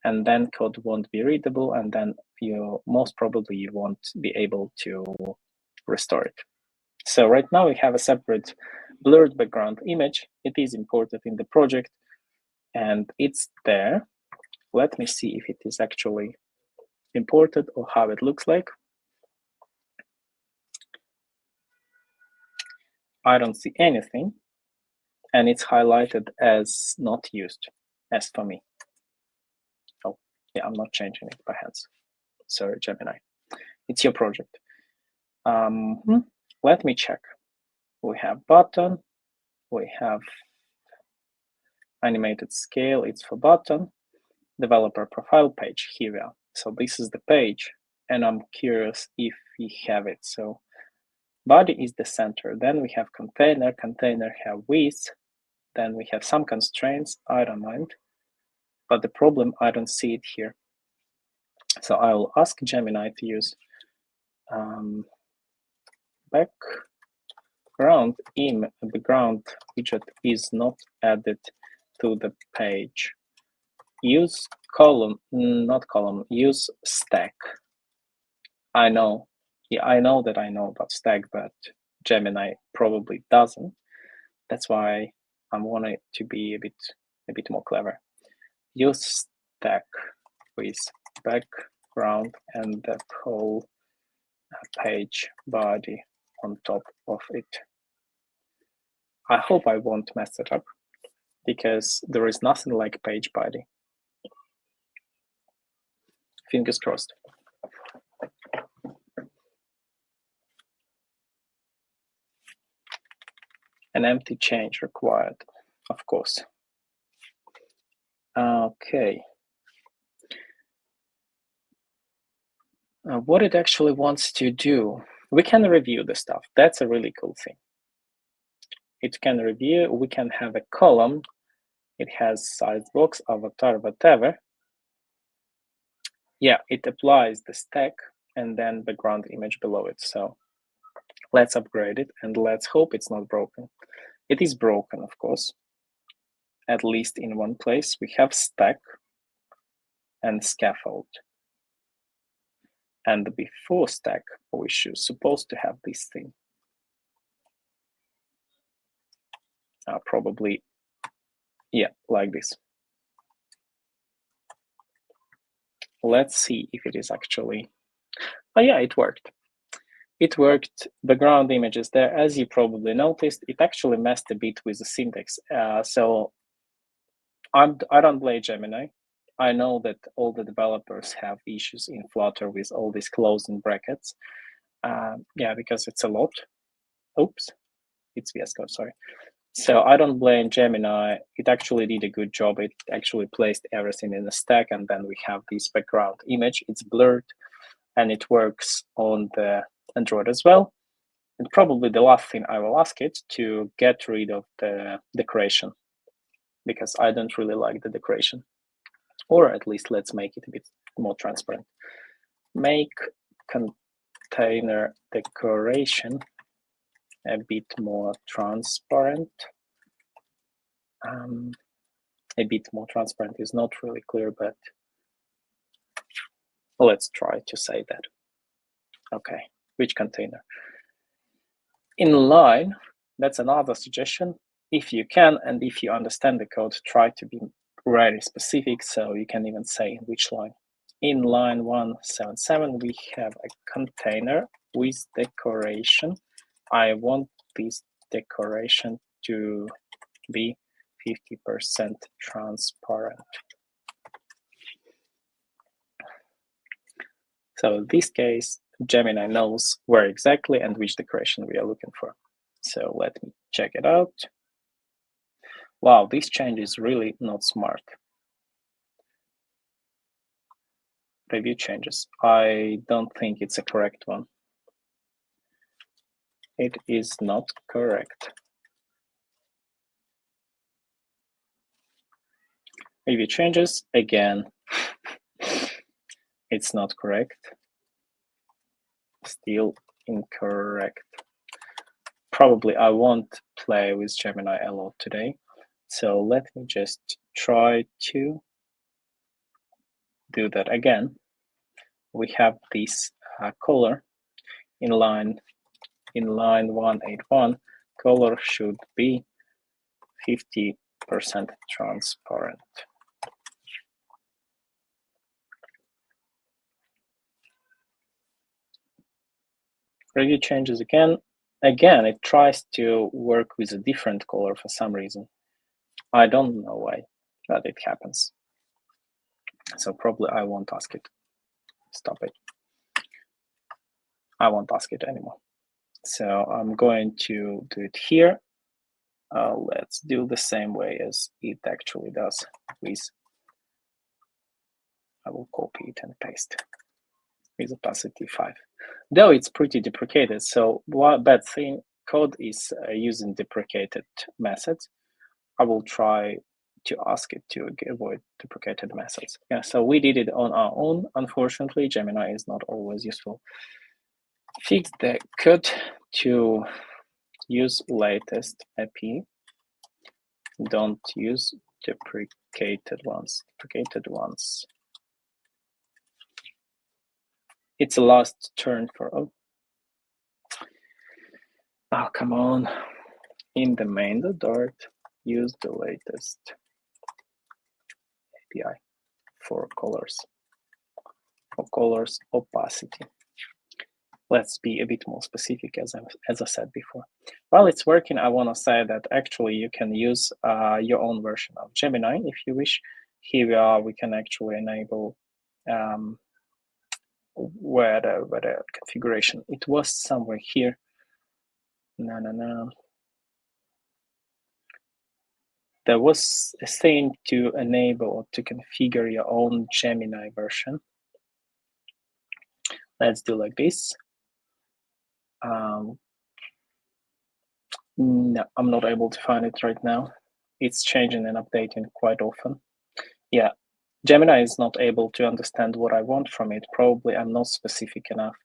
and then code won't be readable, and then you most probably won't be able to restore it. So right now we have a separate blurred background image. It is imported in the project, and it's there. Let me see if it is actually imported or how it looks like. I don't see anything, and it's highlighted as not used, as for me. Oh, Yeah, I'm not changing it by hands. Sorry, Gemini. It's your project. Let me check. We have button. We have animated scale. It's for button. Developer profile page. Here we are. So this is the page, and I'm curious if we have it. So body is the center. Then we have container. Container have width. Then we have some constraints. I don't mind. But the problem, I don't see it here. So I will ask Gemini to use background widget is not added to the page. Use column, not column, use stack. I know, yeah, I know that I know about stack, but Gemini probably doesn't. That's why I want it to be a bit more clever. Use stack with background and the whole page body on top of it. I hope I won't mess it up because there is nothing like page body. Fingers crossed. An empty change required, of course. Okay. What it actually wants to do, we can review the stuff. That's a really cool thing. It can review, we can have a column. It has size box, avatar, whatever. Yeah, it applies the stack and then background image below it. So let's upgrade it and let's hope it's not broken. It is broken, of course, at least in one place. We have stack and scaffold. And before stack, we should supposed to have this thing. Probably, yeah, like this. Let's see if it is actually, oh yeah, it worked. It worked. Background image is there. As you probably noticed, it actually messed a bit with the syntax. So I don't blame Gemini. I know that all the developers have issues in Flutter with all these closing brackets. Yeah, because it's a lot. Oops, it's VS Code, sorry. So I don't blame Gemini. It actually did a good job. It actually placed everything in the stack, and then we have this background image. It's blurred, and it works on the Android as well. And probably the last thing I will ask it to get rid of the decoration, because I don't really like the decoration. Or at least let's make it a bit more transparent. Make container decoration a bit more transparent. A bit more transparent is not really clear, but let's try to say that. Okay, which container? Inline, that's another suggestion. If you can, and if you understand the code, try to be very specific, so you can even say in which line. In line 177, we have a container with decoration. I want this decoration to be 50% transparent. So in this case, Gemini knows where exactly and which decoration we are looking for. So let me check it out. Wow, this change is really not smart. Review changes. I don't think it's a correct one. It is not correct. Review changes, again, it's not correct. Still incorrect. Probably I won't play with Gemini a lot today. So let me just try to do that again. We have this color in line 181. Color should be 50% transparent. Review changes again. Again, it tries to work with a different color for some reason. I don't know why, but it happens. So probably I won't ask it. Stop it. I won't ask it anymore. So I'm going to do it here. Let's do the same way as it actually does, please. I will copy it and paste with opacity 5. Though it's pretty deprecated, so one bad thing, code is using deprecated methods. I will try to ask it to avoid deprecated methods. Yeah, so we did it on our own. Unfortunately, Gemini is not always useful. Fix the code to use latest API. Don't use deprecated ones. It's a last turn for oh come on. In the main.dart, use the latest API for colors opacity. Let's be a bit more specific, as I said before. While it's working, I want to say that actually you can use your own version of Gemini if you wish. Here we are. We can actually enable where the configuration. It was somewhere here. No. There was a thing to enable or to configure your own Gemini version. Let's do like this. No, I'm not able to find it right now. It's changing and updating quite often. Yeah, Gemini is not able to understand what I want from it. Probably I'm not specific enough.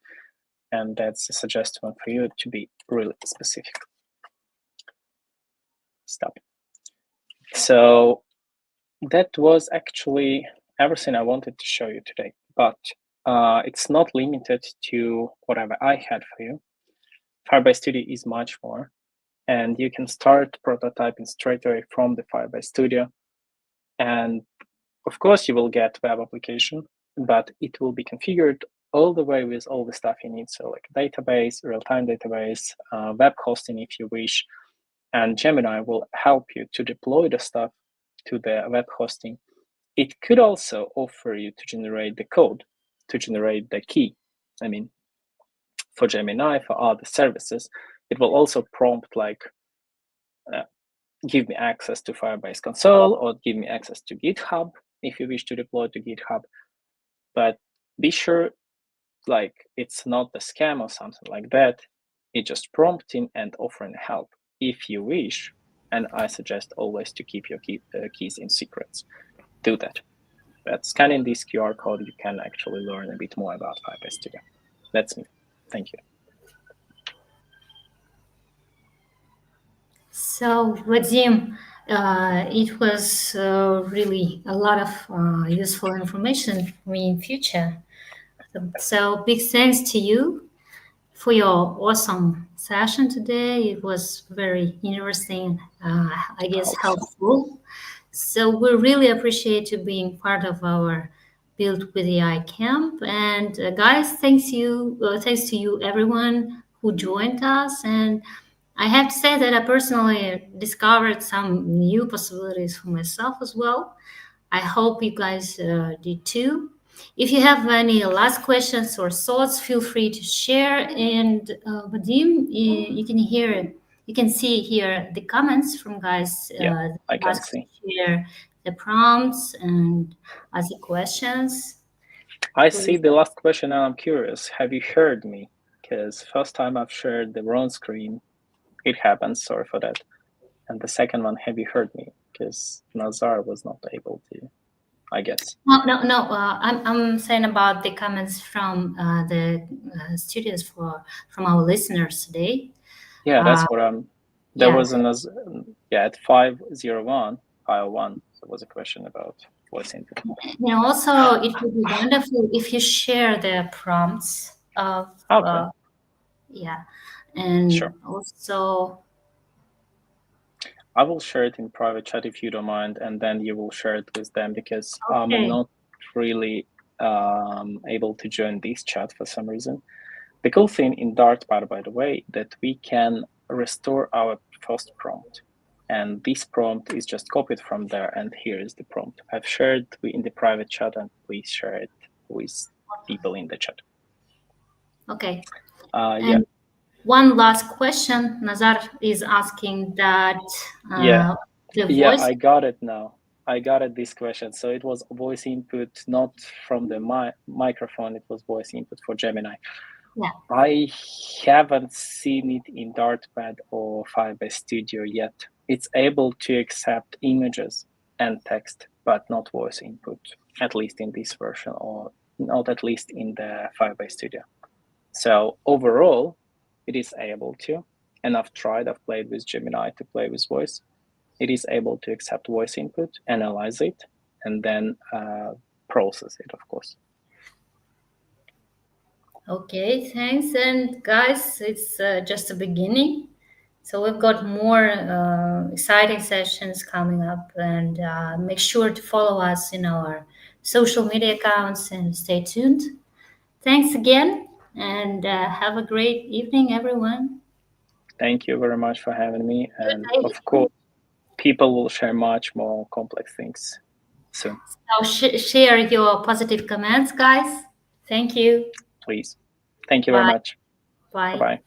And that's a suggestion for you to be really specific. Stop. So that was actually everything I wanted to show you today. But it's not limited to whatever I had for you. Firebase Studio is much more. And you can start prototyping straight away from the Firebase Studio. And of course, you will get web application, but it will be configured all the way with all the stuff you need. So like database, real-time database, web hosting if you wish. And Gemini will help you to deploy the stuff to the web hosting. It could also offer you to generate the code, to generate the key. I mean, for Gemini, for other services, it will also prompt like, give me access to Firebase console or give me access to GitHub if you wish to deploy to GitHub. But be sure, like, it's not a scam or something like that. It's just prompting and offering help if you wish. And I suggest always to keep your keys in secrets. Do that. But scanning this QR code, you can actually learn a bit more about Firebase Studio. That's me. Thank you. So, Vadim, it was really a lot of useful information for me in future. So, big thanks to you for your awesome session today. It was very interesting, I guess helpful. So we really appreciate you being part of our Build with AI camp. And guys, thanks to you, everyone who joined us. And I have to say that I personally discovered some new possibilities for myself as well. I hope you guys did too. If you have any last questions or thoughts, feel free to share. And Vadim, you can see here the comments from guys. Yeah, I can ask see. to share the prompts and ask the questions. I Please. see the last question and I'm curious. Have you heard me? Because first time I've shared the wrong screen, it happens. Sorry for that. And the second one, have you heard me? Because Nazar was not able to, I guess. No. I'm saying about the comments from the studios from our listeners today. Yeah, that's what I'm. There Yeah. was at 501, 501, there was a question about voice input. And also, it would be wonderful if you share the prompts of, Okay, yeah, and sure. also, I will share it in private chat if you don't mind, and then you will share it with them because I'm okay, not really able to join this chat for some reason. The cool thing in Dart, by the way, that we can restore our first prompt. and this prompt is just copied from there, and here is the prompt. I've shared in the private chat, and please share it with people in the chat. Okay. Yeah. And one last question. Nazar is asking that Yeah. the Yeah, voice. I got it now. I got it, this question. So it was voice input, not from the microphone, it was voice input for Gemini. Yeah. I haven't seen it in Dartpad or Firebase Studio yet. It's able to accept images and text, but not voice input, at least in this version, or not at least in the Firebase Studio. So overall, it is able to, and I've played with Gemini to play with voice. It is able to accept voice input, analyze it, and then process it, of course. Okay, thanks. And guys, it's just a beginning. So we've got more exciting sessions coming up, and make sure to follow us in our social media accounts and stay tuned. Thanks again, and have a great evening, everyone. Thank you very much for having me. Good And day. of course, people will share much more complex things soon. So share your positive comments, guys. Thank you. Please. Thank you very Bye. much. Bye Bye. bye.